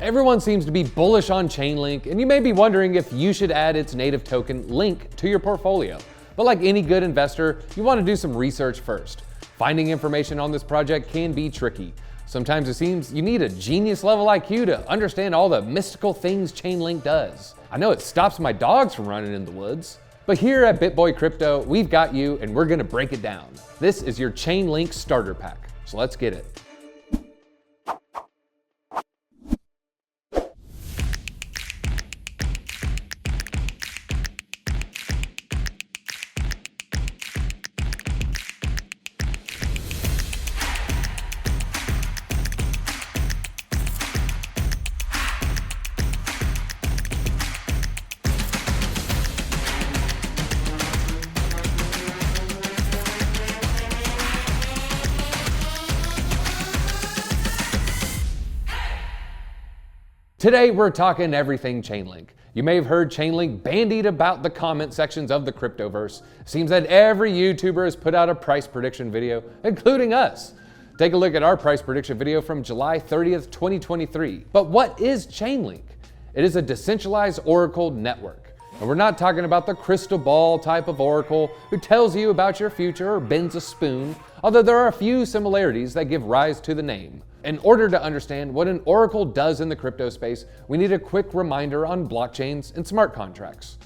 Everyone seems to be bullish on Chainlink, and you may be wondering if you should add its native token Link to your portfolio. But like any good investor, you want to do some research first. Finding information on this project can be tricky. Sometimes it seems you need a genius level IQ to understand all the mystical things Chainlink does. I know it stops my dogs from running in the woods, but here at BitBoy Crypto, we've got you and we're gonna break it down. This is your Chainlink starter pack, so let's get it. Today, we're talking everything Chainlink. You may have heard Chainlink bandied about the comment sections of the cryptoverse. Seems that every YouTuber has put out a price prediction video, including us. Take a look at our price prediction video from July 30th, 2023. But what is Chainlink? It is a decentralized oracle network. And we're not talking about the crystal ball type of oracle who tells you about your future or bends a spoon, although there are a few similarities that give rise to the name. In order to understand what an oracle does in the crypto space, we need a quick reminder on blockchains and smart contracts.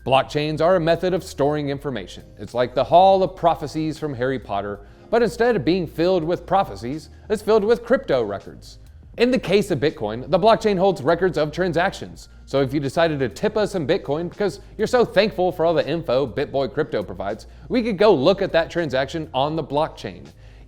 Blockchains are a method of storing information. It's like the Hall of Prophecies from Harry Potter, but instead of being filled with prophecies, it's filled with crypto records. In the case of Bitcoin, the blockchain holds records of transactions. So if you decided to tip us some Bitcoin because you're so thankful for all the info BitBoy Crypto provides, we could go look at that transaction on the blockchain.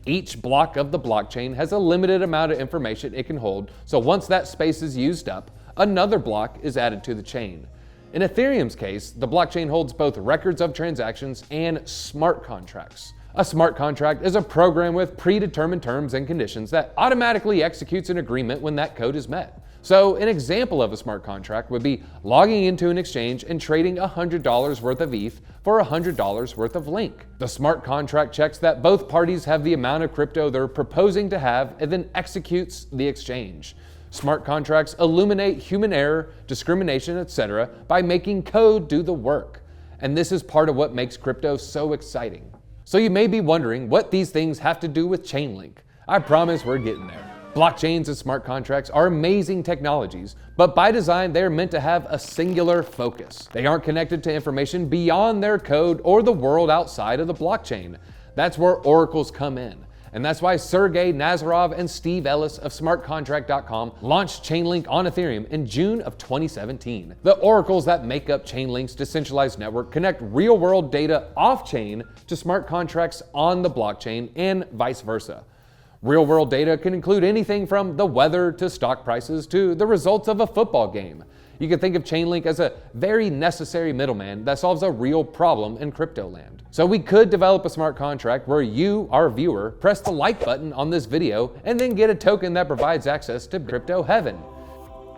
Each block of the blockchain has a limited amount of information it can hold, so once that space is used up, another block is added to the chain. In Ethereum's case, the blockchain holds both records of transactions and smart contracts. A smart contract is a program with predetermined terms and conditions that automatically executes an agreement when that code is met. So an example of a smart contract would be logging into an exchange and trading $100 worth of ETH for $100 worth of Link. The smart contract checks that both parties have the amount of crypto they're proposing to have and then executes the exchange. Smart contracts eliminate human error, discrimination, etc. by making code do the work. And this is part of what makes crypto so exciting. So you may be wondering what these things have to do with Chainlink. I promise we're getting there. Blockchains and smart contracts are amazing technologies, but by design, they're meant to have a singular focus. They aren't connected to information beyond their code or the world outside of the blockchain. That's where oracles come in. And that's why Sergey Nazarov and Steve Ellis of smartcontract.com launched Chainlink on Ethereum in June of 2017. The oracles that make up Chainlink's decentralized network connect real-world data off-chain to smart contracts on the blockchain and vice versa. Real-world data can include anything from the weather to stock prices to the results of a football game. You can think of Chainlink as a very necessary middleman that solves a real problem in crypto land. So we could develop a smart contract where you, our viewer, press the like button on this video and then get a token that provides access to crypto heaven.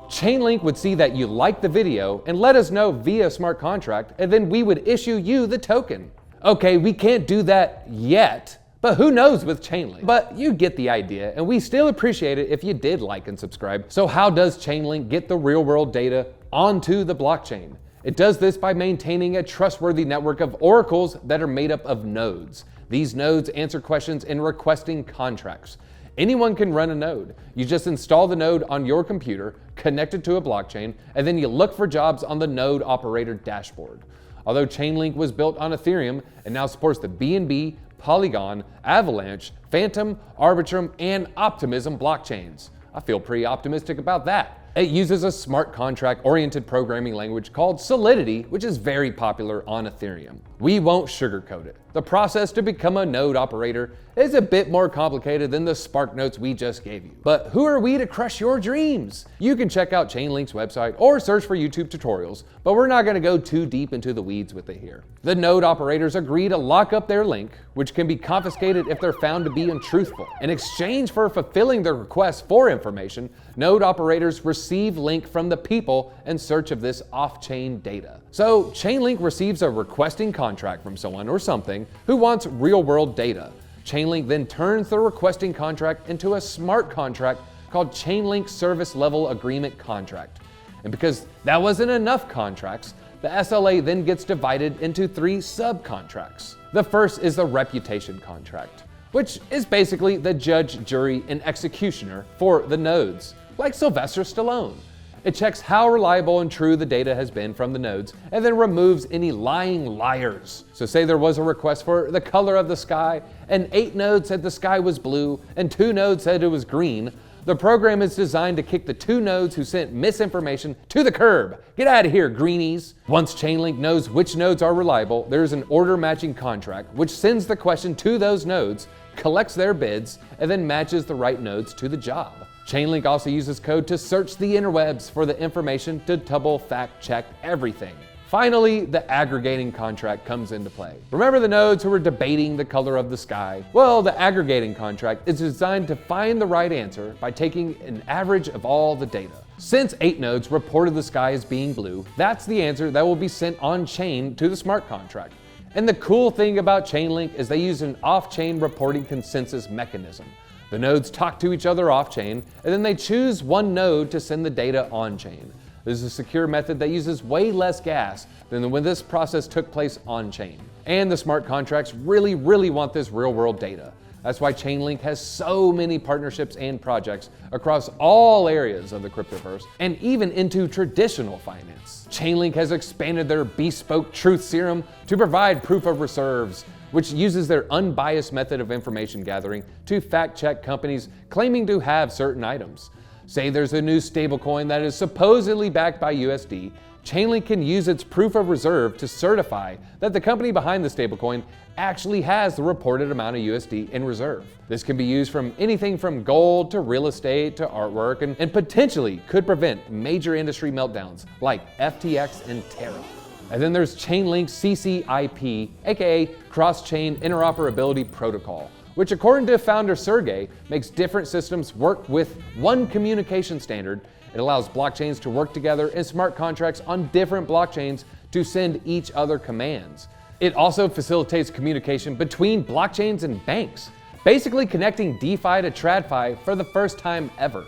Chainlink would see that you like the video and let us know via smart contract, and then we would issue you the token. Okay, we can't do that yet, but who knows with Chainlink? But you get the idea, and we still appreciate it if you did like and subscribe. So how does Chainlink get the real-world data onto the blockchain? It does this by maintaining a trustworthy network of oracles that are made up of nodes. These nodes answer questions in requesting contracts. Anyone can run a node. You just install the node on your computer, connect it to a blockchain, and then you look for jobs on the node operator dashboard. Although Chainlink was built on Ethereum and now supports the BNB, Polygon, Avalanche, Phantom, Arbitrum, and Optimism blockchains. I feel pretty optimistic about that. It uses a smart contract-oriented programming language called Solidity, which is very popular on Ethereum. We won't sugarcoat it. The process to become a node operator is a bit more complicated than the spark notes we just gave you. But who are we to crush your dreams? You can check out Chainlink's website or search for YouTube tutorials, but we're not gonna go too deep into the weeds with it here. The node operators agree to lock up their link, which can be confiscated if they're found to be untruthful. In exchange for fulfilling their request for information, node operators receive link from the people in search of this off-chain data. So Chainlink receives a requesting contract from someone or something who wants real-world data. Chainlink then turns the requesting contract into a smart contract called Chainlink Service Level Agreement Contract. And because that wasn't enough contracts, the SLA then gets divided into 3 subcontracts. The first is the reputation contract, which is basically the judge, jury, and executioner for the nodes, like Sylvester Stallone. It checks how reliable and true the data has been from the nodes and then removes any lying liars. So say there was a request for the color of the sky and 8 nodes said the sky was blue and 2 nodes said it was green. The program is designed to kick the 2 nodes who sent misinformation to the curb. Get out of here, greenies. Once Chainlink knows which nodes are reliable, there's an order matching contract which sends the question to those nodes, collects their bids, and then matches the right nodes to the job. Chainlink also uses code to search the interwebs for the information to double fact check everything. Finally, the aggregating contract comes into play. Remember the nodes who were debating the color of the sky? Well, the aggregating contract is designed to find the right answer by taking an average of all the data. Since 8 nodes reported the sky as being blue, that's the answer that will be sent on-chain to the smart contract. And the cool thing about Chainlink is they use an off-chain reporting consensus mechanism. The nodes talk to each other off-chain, and then they choose one node to send the data on-chain. This is a secure method that uses way less gas than when this process took place on-chain. And the smart contracts really want this real-world data. That's why Chainlink has so many partnerships and projects across all areas of the cryptoverse and even into traditional finance. Chainlink has expanded their bespoke truth serum to provide proof of reserves, which uses their unbiased method of information gathering to fact-check companies claiming to have certain items. Say there's a new stablecoin that is supposedly backed by USD, Chainlink can use its proof of reserve to certify that the company behind the stablecoin actually has the reported amount of USD in reserve. This can be used from anything from gold to real estate to artwork and potentially could prevent major industry meltdowns like FTX and Terra. And then there's Chainlink's CCIP, aka Cross-Chain Interoperability Protocol, which according to founder Sergey, makes different systems work with one communication standard. It allows blockchains to work together and smart contracts on different blockchains to send each other commands. It also facilitates communication between blockchains and banks, basically connecting DeFi to TradFi for the first time ever.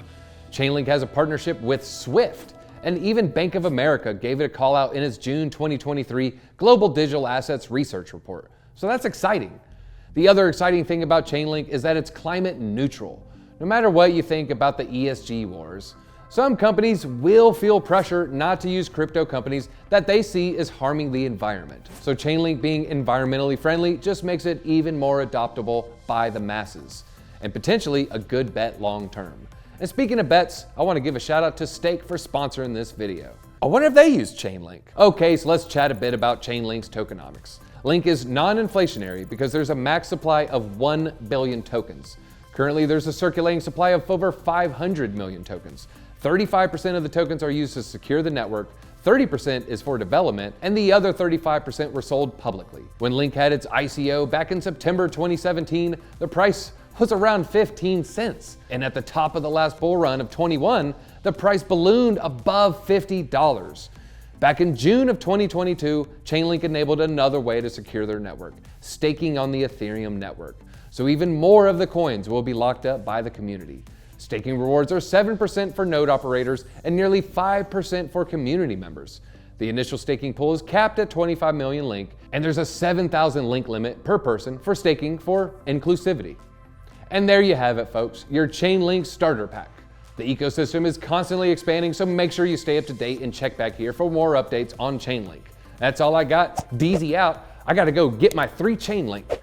Chainlink has a partnership with Swift, and even Bank of America gave it a call out in its June 2023 Global Digital Assets Research Report. So that's exciting. The other exciting thing about Chainlink is that it's climate neutral. No matter what you think about the ESG wars, some companies will feel pressure not to use crypto companies that they see as harming the environment. So Chainlink being environmentally friendly just makes it even more adoptable by the masses, and potentially a good bet long term. And speaking of bets, I want to give a shout out to Stake for sponsoring this video. I wonder if they use Chainlink. Okay, so let's chat a bit about Chainlink's tokenomics. Link is non-inflationary because there's a max supply of 1 billion tokens. Currently, there's a circulating supply of over 500 million tokens. 35% of the tokens are used to secure the network, 30% is for development, and the other 35% were sold publicly. When Link had its ICO back in September 2017, the price was around 15 cents. And at the top of the last bull run of 21, the price ballooned above $50. Back in June of 2022, Chainlink enabled another way to secure their network, staking on the Ethereum network. So even more of the coins will be locked up by the community. Staking rewards are 7% for node operators and nearly 5% for community members. The initial staking pool is capped at 25 million Link, and there's a 7,000 Link limit per person for staking for inclusivity. And there you have it, folks, your Chainlink starter pack. The ecosystem is constantly expanding, so make sure you stay up to date and check back here for more updates on Chainlink. That's all I got. DZ out. I gotta go get my 3 Chainlink.